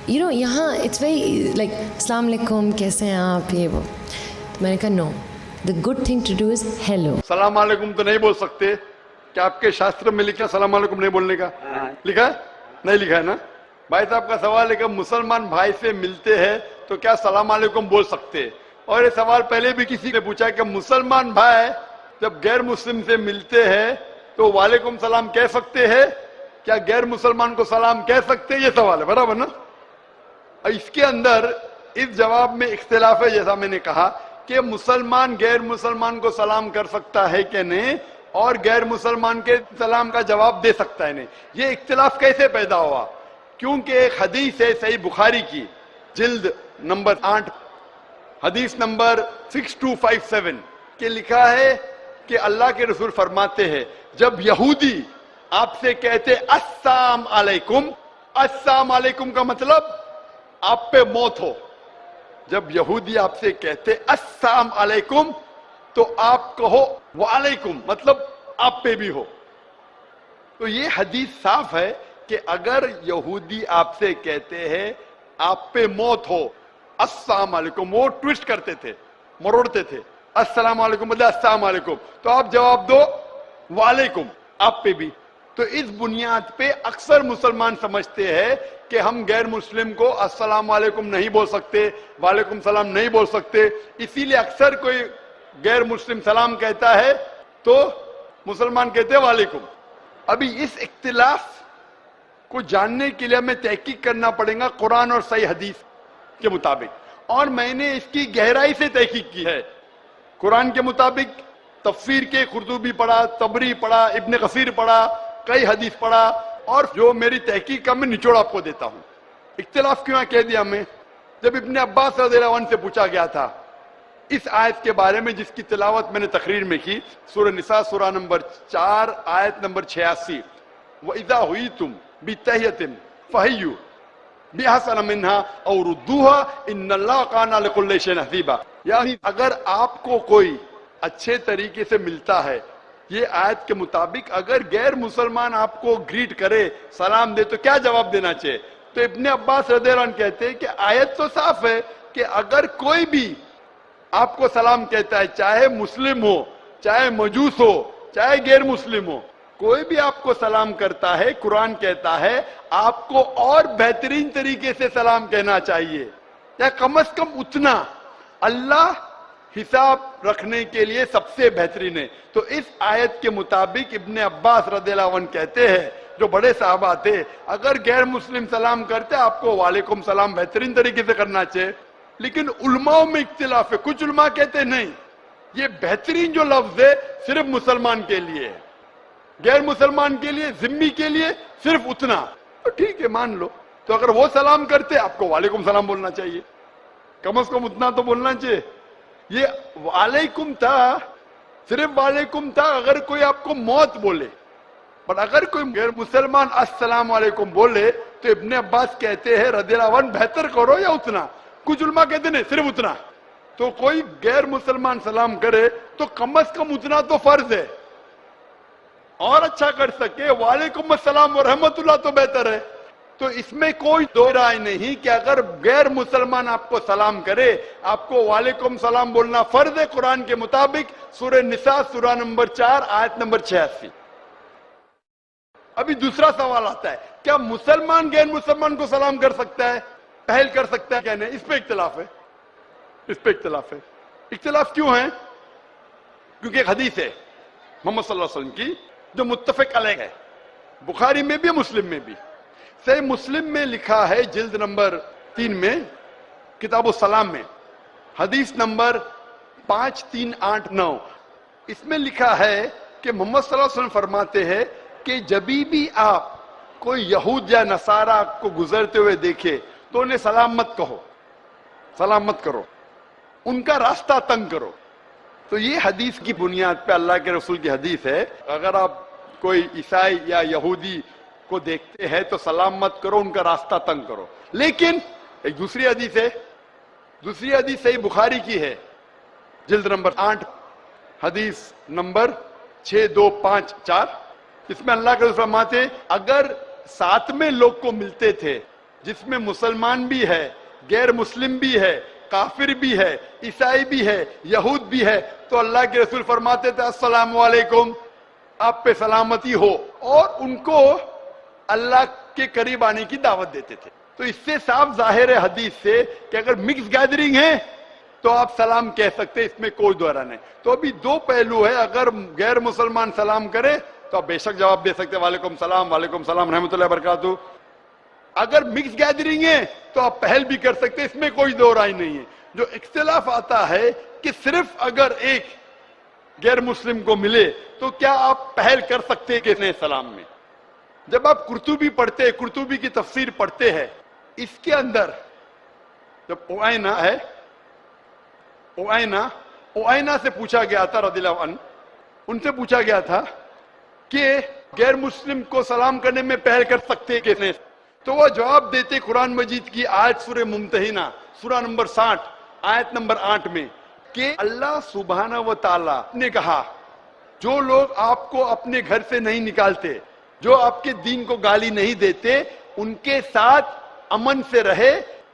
یہاں it's very like السلام علیکم کیسے ہیں آپ, یہ وہ. تو میں نے کہا no, the good thing to do is hello. السلام علیکم تو نہیں بول سکتے. کیا آپ کے شاستر میں لکھا السلام علیکم نہیں بولنے کا؟ لکھا ہے؟ نہیں لکھا ہے نا. بھائی صاحب کا سوال ہے کہ مسلمان بھائی سے ملتے ہیں تو کیا السلام علیکم بول سکتے؟ اور یہ سوال پہلے بھی کسی نے پوچھا کہ مسلمان بھائی جب غیر مسلم سے ملتے ہیں تو وعلیکم سلام کہہ سکتے ہیں؟ کیا غیر مسلمان کو سلام کہہ سکتے؟ یہ سوال ہے برابر نا. اس کے اندر اس جواب میں اختلاف ہے, جیسا میں نے کہا کہ مسلمان غیر مسلمان کو سلام کر سکتا ہے کہ نہیں, اور غیر مسلمان کے سلام کا جواب دے سکتا ہے نہیں. یہ اختلاف کیسے پیدا ہوا؟ کیونکہ ایک حدیث ہے صحیح بخاری کی جلد نمبر 8 حدیث نمبر 6257 کہ لکھا ہے کہ اللہ کے رسول فرماتے ہیں جب یہودی آپ سے کہتے السلام علیکم, السلام علیکم کا مطلب آپ پہ موت ہو. جب یہودی آپ سے کہتے السلام علیکم تو آپ کہو وعلیکم, مطلب آپ پہ بھی ہو. تو یہ حدیث صاف ہے کہ اگر یہودی آپ سے کہتے ہیں آپ پہ موت ہو السلام علیکم, وہ ٹویسٹ کرتے تھے, مروڑتے تھے, السلام علیکم بدلے السلام علیکم, تو آپ جواب دو وعلیکم آپ پہ بھی. تو اس بنیاد پہ اکثر مسلمان سمجھتے ہیں کہ ہم غیر مسلم کو السلام علیکم نہیں بول سکتے, وعلیکم السلام نہیں بول سکتے. اسی لیے اکثر کوئی غیر مسلم سلام کہتا ہے تو مسلمان کہتے ہیں وعلیکم. ابھی اس اختلاف کو جاننے کے لیے ہمیں تحقیق کرنا پڑے گا قرآن اور صحیح حدیث کے مطابق, اور میں نے اس کی گہرائی سے تحقیق کی ہے. قرآن کے مطابق تفسیر کے قرطبی پڑھا, طبری پڑھا, ابن کثیر پڑھا, کئی حدیث پڑھا, اور جو میری تحقیق کا میں نچوڑ آپ کو دیتا ہوں. اختلاف کیوں کہہ دیا میں؟ جب ابن عباس رضی اللہ عنہ سے پوچھا گیا تھا اس آیت کے بارے میں جس کی تلاوت میں نے تقریر میں کی, سورہ نساء سورہ نمبر 4 آیت نمبر 86, وَإِذَا هُيِّتُمْ بِتَحِيَّةٍ فَحَيُّوا بِأَحْسَنَ مِنْهَا أَوْ رُدُّوهَا إِنَّ اللَّهَ كَانَ عَلَى كُلِّ شَيْءٍ حَسِيبًا. یعنی اگر آپ کو کوئی اچھے طریقے سے ملتا ہے, یہ آیت کے مطابق اگر غیر مسلمان آپ کو گریٹ کرے, سلام دے, تو کیا جواب دینا چاہیے؟ تو ابن عباس رضی اللہ عنہ کہتے ہیں کہ آیت تو صاف ہے کہ اگر کوئی بھی آپ کو سلام کہتا ہے, چاہے مسلم ہو, چاہے مجوس ہو, چاہے غیر مسلم ہو, کوئی بھی آپ کو سلام کرتا ہے, قرآن کہتا ہے آپ کو اور بہترین طریقے سے سلام کہنا چاہیے, یا کم از کم اتنا. اللہ حساب رکھنے کے لیے سب سے بہترین ہے. تو اس آیت کے مطابق ابن عباس رضی اللہ عنہ کہتے ہیں, جو بڑے صحابہ تھے, اگر غیر مسلم سلام کرتے آپ کو وعلیکم سلام بہترین طریقے سے کرنا چاہیے. لیکن علماء میں اختلاف ہے. کچھ علماء کہتے نہیں, یہ بہترین جو لفظ ہے صرف مسلمان کے لیے ہے, غیر مسلمان کے لیے, ذمی کے لیے صرف اتنا. تو ٹھیک ہے مان لو. تو اگر وہ سلام کرتے آپ کو وعلیکم سلام بولنا چاہیے, کم از کم اتنا تو بولنا چاہیے. یہ وعلیکم تھا, صرف وعلیکم تھا اگر کوئی آپ کو موت بولے. پر اگر کوئی غیر مسلمان السلام علیکم بولے تو ابن عباس کہتے ہیں رضی اللہ عنہ بہتر کرو یا اتنا. کچھ علماء کہتے نہیں صرف اتنا. تو کوئی غیر مسلمان سلام کرے تو کم از کم اتنا تو فرض ہے, اور اچھا کر سکے وعلیکم السلام ورحمۃ اللہ تو بہتر ہے. تو اس میں کوئی دو رائے نہیں کہ اگر غیر مسلمان آپ کو سلام کرے آپ کو وعلیکم سلام بولنا فرض ہے قرآن کے مطابق, سورہ نساء سورہ نمبر 4 آیت نمبر 86. ابھی دوسرا سوال آتا ہے, کیا مسلمان غیر مسلمان کو سلام کر سکتا ہے, پہل کر سکتا ہے کیا نہیں؟ اس پہ اختلاف ہے. اس پہ اختلاف ہے. اختلاف کیوں ہے؟ کیونکہ ایک حدیث ہے محمد صلی اللہ علیہ وسلم کی جو متفق علیہ ہے, بخاری میں بھی مسلم میں بھی. صحیح مسلم میں لکھا ہے جلد نمبر 3 میں کتاب السلام میں حدیث نمبر 5389, اس میں لکھا ہے کہ محمد صلی اللہ علیہ وسلم فرماتے ہیں کہ جبھی بھی آپ کوئی یہود یا نصارہ کو گزرتے ہوئے دیکھے تو انہیں سلام مت کہو, سلام مت کرو, ان کا راستہ تنگ کرو. تو یہ حدیث کی بنیاد پہ اللہ کے رسول کی حدیث ہے, اگر آپ کوئی عیسائی یا یہودی کو دیکھتے ہیں تو سلام مت کرو, ان کا راستہ تنگ کرو. لیکن ایک دوسری حدیث ہے, دوسری حدیث صحیح بخاری کی ہے جلد نمبر 8 حدیث نمبر 6254, اس میں اللہ کے رسول فرماتے اگر ساتھ میں لوگ کو ملتے تھے جس میں مسلمان بھی ہے، غیر مسلم بھی ہے، کافر بھی ہے، عیسائی بھی ہے، یہود بھی ہے، تو اللہ کے رسول فرماتے تھے السلام علیکم، آپ پہ سلامتی ہو، اور ان کو اللہ کے قریب آنے کی دعوت دیتے تھے۔ تو اس سے صاف ظاہر ہے حدیث سے کہ اگر مکس گیدرنگ ہے تو آپ سلام کہہ سکتے، اس میں کوئی دوہرا نہیں۔ تو ابھی دو پہلو ہے، اگر غیر مسلمان سلام کرے تو آپ بے شک جواب دے سکتے وعلیکم السلام، وعلیکم السلام رحمۃ اللہ وبرکاتہ۔ اگر مکس گیدرنگ ہے تو آپ پہل بھی کر سکتے، اس میں کوئی دو رائے نہیں ہے۔ جو اختلاف آتا ہے کہ صرف اگر ایک غیر مسلم کو ملے تو کیا آپ پہل کر سکتے کہ نئے سلام میں؟ جب آپ قرطبی پڑھتے، قرطبی کی تفسیر پڑھتے ہیں، اس کے اندر جب اوائنا ہے، اوائنا سے پوچھا گیا تھا رضی اللہ عنہ، ان سے پوچھا گیا تھا کہ غیر مسلم کو سلام کرنے میں پہل کر سکتے کہ نہیں، تو وہ جواب دیتے قرآن مجید کی آیت سورہ ممتحنہ سورہ نمبر 60 آیت نمبر 8 میں کہ اللہ سبحانہ و تعالی نے کہا جو لوگ آپ کو اپنے گھر سے نہیں نکالتے، جو آپ کے دین کو گالی نہیں دیتے، ان کے ساتھ امن سے رہے،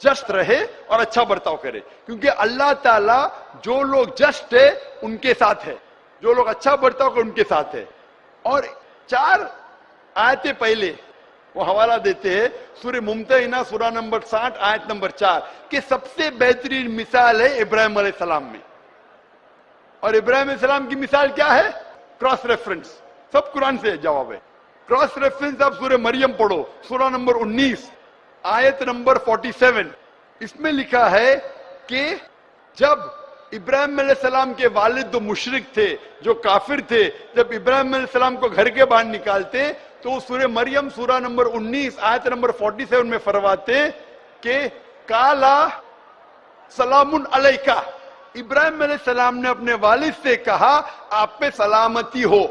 جسٹ رہے اور اچھا برتاؤ کرے، کیونکہ اللہ تعالیٰ جو لوگ جسٹ ہے ان کے ساتھ ہے، جو لوگ اچھا برتاؤ کرے ان کے ساتھ ہے۔ اور 4 آیتیں پہلے وہ حوالہ دیتے ہیں سورہ ممتحنہ سورہ نمبر 60 آیت نمبر 4 کہ سب سے بہترین مثال ہے ابراہیم علیہ السلام میں۔ اور ابراہیم علیہ السلام کی مثال کیا ہے؟ کراس ریفرنس، سب قرآن سے جواب ہے۔ کراس ریفرنس آپ سورہ مریم پڑھو سورہ نمبر 19 آیت نمبر 47، اس میں لکھا ہے کہ جب ابراہیم علیہ السلام کے والد جو مشرک تھے، جو کافر تھے، جب ابراہیم علیہ السلام کو گھر کے باہر نکالتے تو سورہ مریم سورہ نمبر 19 آیت نمبر 47 میں فرماتے کہ کالا سلام علیکہ، ابراہیم علیہ السلام نے اپنے والد سے کہا آپ پہ سلامتی ہو۔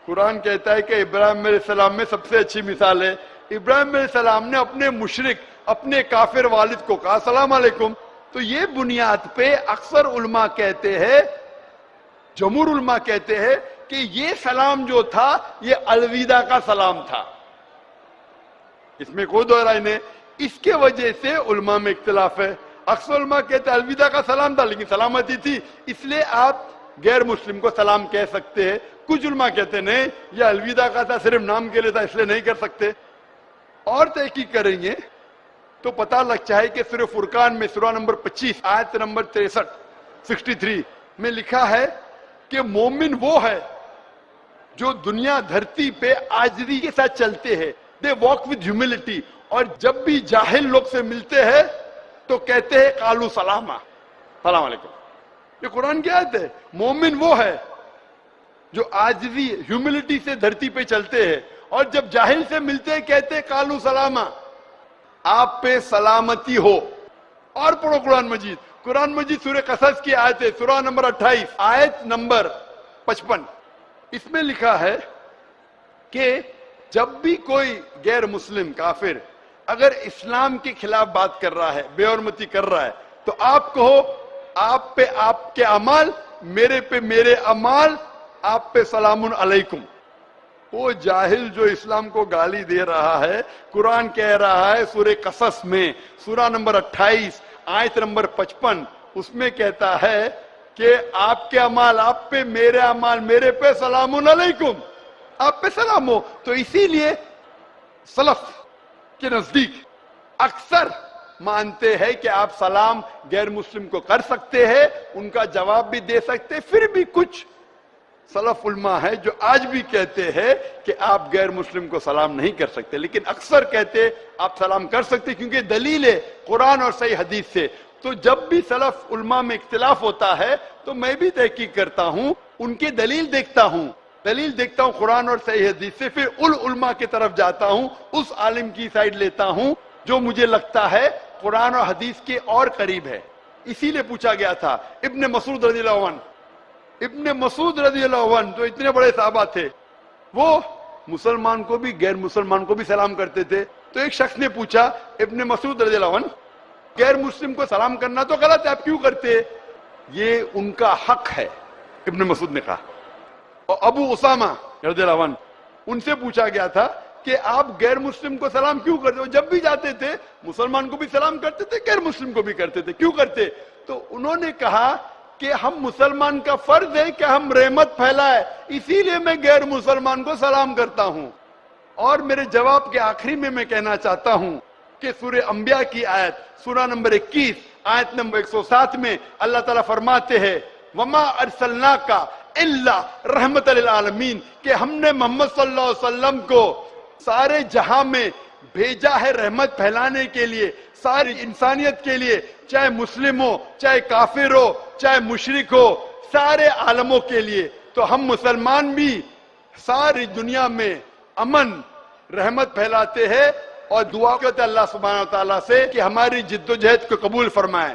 قرآن کہتا ہے کہ ابراہیم علیہ السلام میں سب سے اچھی مثال ہے، ابراہیم علیہ السلام نے اپنے مشرک، اپنے کافر والد کو کہا السلام علیکم۔ تو یہ بنیاد پہ اکثر علماء کہتے ہیں، جمہور علماء کہتے ہیں کہ یہ سلام جو تھا یہ الوداع کا سلام تھا، اس میں کوئی دو رائے نہیں۔ اس کے وجہ سے علماء میں اختلاف ہے، اکثر علماء کہتے ہیں الوداع کا سلام تھا لیکن سلامتی تھی، اس لیے آپ غیر مسلم کو سلام کہہ سکتے ہیں۔ کچھ علماء کہتے ہیں نہیں یہ الوداع کا تھا، صرف نام کے لیے تھا اس لیے نہیں کر سکتے۔ اور تحقیق کریں گے تو پتہ لگتا ہے کہ سورہ فرقان میں سورہ نمبر 25 آیت نمبر 63 میں لکھا ہے کہ مومن وہ ہے جو دنیا دھرتی پہ عاجزی کے ساتھ چلتے ہیں، دے واک ود ہیوملٹی، اور جب بھی جاہل لوگ سے ملتے ہیں تو کہتے ہیں قالو سلاما، سلام علیکم۔ یہ قرآن کی آیت ہے، مومن وہ ہے جو عاجزی ہیوملٹی سے دھرتی پہ چلتے ہیں اور جب جاہل سے ملتے ہیں کہتے ہیں قالو سلاما، آپ پہ سلامتی ہو۔ اور پڑھو قرآن مجید سورہ قصص کی آیت ہے سورہ نمبر 28 آیت نمبر 55، اس میں لکھا ہے کہ جب بھی کوئی غیر مسلم کافر اگر اسلام کے خلاف بات کر رہا ہے، بے حرمتی کر رہا ہے، تو آپ کہو آپ پہ آپ کے اعمال، میرے پہ میرے اعمال، آپ پہ سلام علیکم۔ وہ جاہل جو اسلام کو گالی دے رہا ہے، قرآن کہہ رہا ہے سورہ قصص میں سورہ نمبر 28 آیت نمبر 55، اس میں کہتا ہے کہ آپ کے اعمال آپ پہ، میرے اعمال میرے پہ، سلام علیکم، آپ پہ سلام ہو۔ تو اسی لیے سلف کے نزدیک اکثر مانتے ہیں کہ آپ سلام غیر مسلم کو کر سکتے ہیں، ان کا جواب بھی دے سکتے۔ پھر بھی کچھ سلف علماء ہے جو آج بھی کہتے ہیں کہ آپ غیر مسلم کو سلام نہیں کر سکتے، لیکن اکثر کہتے آپ سلام کر سکتے کیونکہ دلیل ہے قرآن اور صحیح حدیث سے۔ تو جب بھی سلف علماء میں اختلاف ہوتا ہے تو میں بھی تحقیق کرتا ہوں، ان کی دلیل دیکھتا ہوں قرآن اور صحیح حدیث سے، پھر علماء کی طرف جاتا ہوں، اس عالم کی سائڈ لیتا ہوں جو مجھے لگتا ہے قرآن اور حدیث کے اور قریب ہے۔ اسی لیے پوچھا گیا تھا ابن مسعود رضی اللہ عنہ، ابن مسعود رضی اللہ عنہ جو اتنے بڑے صحابہ تھے، وہ مسلمان کو بھی غیر مسلمان کو بھی سلام کرتے تھے۔ تو ایک شخص نے پوچھا ابن مسعود رضی اللہ عنہ، غیر مسلم کو سلام کرنا تو غلط ہے، آپ کیوں کرتے؟ یہ ان کا حق ہے، ابن مسعود نے کہا۔ اور ابو اسامہ رضی اللہ عنہ، ان سے پوچھا گیا تھا کہ آپ غیر مسلم کو سلام کیوں کرتے ہو؟ جب بھی جاتے تھے مسلمان کو بھی سلام کرتے تھے، غیر مسلم کو بھی کرتے تھے، کیوں کرتے؟ تو انہوں نے کہا کہ ہم مسلمان کا فرض ہے کہ ہم رحمت پھیلائے، اسی لیے میں غیر مسلمان کو سلام کرتا ہوں۔ اور میرے جواب کے آخری میں کہنا چاہتا ہوں کہ سورہ انبیاء کی آیت سورہ نمبر 21 آیت نمبر 107 میں اللہ تعالیٰ فرماتے ہیں وما ارسلناک الا رحمت للعالمین، کہ ہم نے محمد صلی اللہ علیہ وسلم کو سارے جہاں میں بھیجا ہے رحمت پھیلانے کے لیے، ساری انسانیت کے لیے، چاہے مسلم ہو، چاہے کافر ہو، چاہے مشرک ہو، سارے عالموں کے لیے۔ تو ہم مسلمان بھی ساری دنیا میں امن رحمت پھیلاتے ہیں اور دعا کرتے اللہ سبحانہ وتعالیٰ سے کہ ہماری جد و جہد کو قبول فرمائے۔